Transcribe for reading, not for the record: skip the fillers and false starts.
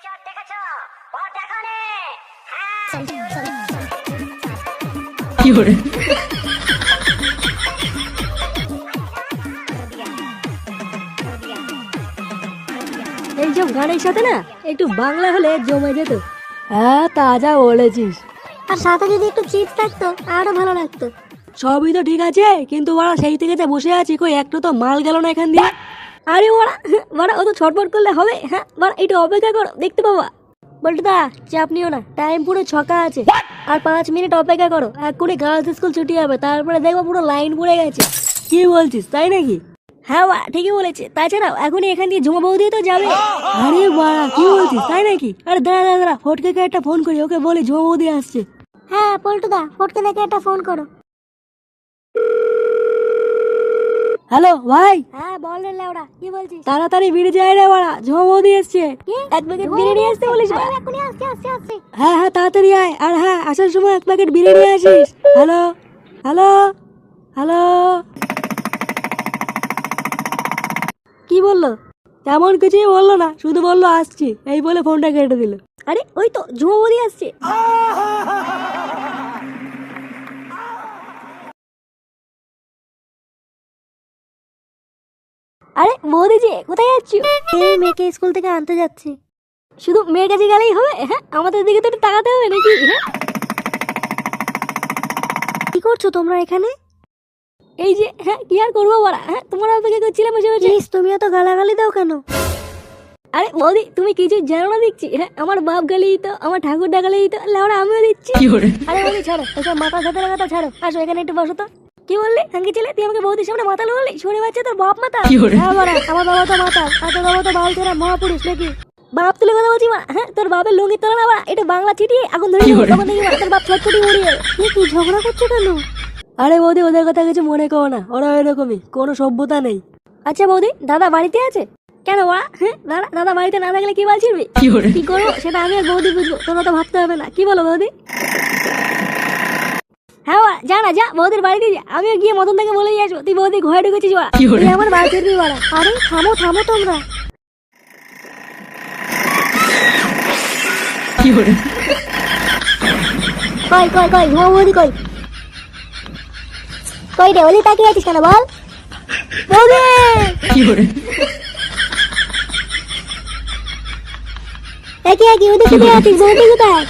Picture দেখেছো? ও দেখোনি? হ্যাঁ। কি করে? এইসব গানের সাথে না একটু বাংলা হলে জমে যেত। হ্যাঁ তাজা বলেছিস। আর সাথে যদি একটু চিপস থাকতো আরো ভালো লাগতো। সবই তো ঠিক আছে, কিন্তু ওরা সেই থেকে যা বসে আছি, কই একটু তো মাল গেল না এখান দিয়ে। আরে ওরা অত ছটফট করলে হবে? হ্যাঁ ওরা একটু অপেক্ষা করো, দেখতে পাবা। বলটুদা চাপ নিও না, টাইম পুরো ছকা আছে। আর 5 মিনিট অপেক্ষা করো, এক্ষুনি গার্লস স্কুল ছুটি হবে, তারপরে দেখবো পুরো লাইন পড়ে গেছে। কি বলছিস, তাই নাকি? হ্যাঁ বা ঠিকই বলেছে। তাছাড়াও এখনই এখান দিয়ে ঝুমা বৌদি তো যাবে। আরে বাড়া কি বলছিস, তাই নাকি? আরে দাঁড়া ফটকে একটা ফোন করি, ওকে বলি ঝুমা বৌদি আসছে। হ্যাঁ পল্টুদা, ফটকে নাকি একটা ফোন করো। হ্যালো ভাই। হ্যাঁ বল রে লেওড়া, কি বলছিস? তাড়াতাড়ি বেরিয়ে যায় রে বাড়া, ঝুমা বৌদি এসছে। এক প্যাকেট বিরিয়ানি আসতে বলিস। এখনই আসছি। হ্যাঁ তাড়াতাড়ি আয়। আর হ্যাঁ, আসার সময় 1 প্যাকেট বিরিয়ানি আসিস। Hello hello hello. কি বললো? তেমন কিছুই বললো না, শুধু বললো আসছি, এই বলে ফোনটা কেটে দিল। আরে ওই তো ঝুমা বৌদি আসছে। আরে বৌদি যে কোথায় যাচ্ছ? এই মেয়েকে স্কুল থেকে আনতে যাচ্ছি। শুধু মেয়ের কাছে গেলেই হবে? হ্যাঁ আমাদের দিকে তো একটু তাকাতে হবে নাকি? হ্যাঁ কি করছো তোমরা এখানে? এই যে হ্যাঁ কি আর করবো বলা, হ্যাঁ তোমরা অপেক্ষা করছিলাম বসে বসে। প্লিজ তুমি এত গালাগালি দাও কেন? আরে বৌদি তুমি কিছু জানো না দেখছি। হ্যাঁ আমার বাপ গালি দিত, আমার ঠাকুর ডাকালি দিত, লেওড়া আমিও দিচ্ছি। কি করে? আরে বৌদি ছাড়ো ওসব মাথা ছাতার কথা, ছাড়ো। আসো এখানে একটু বসো তো। কি বললি হাঙ্কি ছেলে, তুই আমাকে বৌদির সামনে মাতাল বললি? শুনে বাচ্চা তোর বাপ মাতা? কি করে? হ্যাঁ বড়া, আমার বাবা তো মাতাল, আর তোর বাবা তো বাল ছেড়া মহাপুরুষ নাকি? বাপ তুলে কথা বলছি মা। হ্যাঁ তোর বাপের লুঙ্গি তোলা না বড়া, এটা বাংলা চিটিয়ে এখন ধরে কি করে? তখন দেখি তোর বাপ ছটফটি উড়িয়ে। কি ঝগড়া করছো কেন? আরে বৌদি ওদের কথা কিছু মনে করো না, ওরা এরকমই, কোনো সভ্যতা নেই। আচ্ছা বৌদি দাদা বাড়িতে আছে? কেন ওরা? হ্যাঁ দাদা বাড়িতে না থাকলে কি বলছিস? কি করে? কি করবো সেটা আমি আর বৌদি বুঝবো, তোমরা তো ভাবতে হবে না। কি বলো বৌদি? হ্যাঁ যা না যা, বৌদির বাড়িতে যা, আমিও গিয়ে মদন থেকে বলে আসবো তুই বৌদি ঘরে ঢুকেছিস। কি করে? তুই আমার বাড়ি ফিরবি বাড়া। আরে থামো তোমরা। কি করে? কই ঝুমা বৌদি কই? কই রে, ওলি তাকিয়ে আছিস কেন বল? বৌদি কি করে? একই ওদিকে আছিস, বৌদি কোথায়?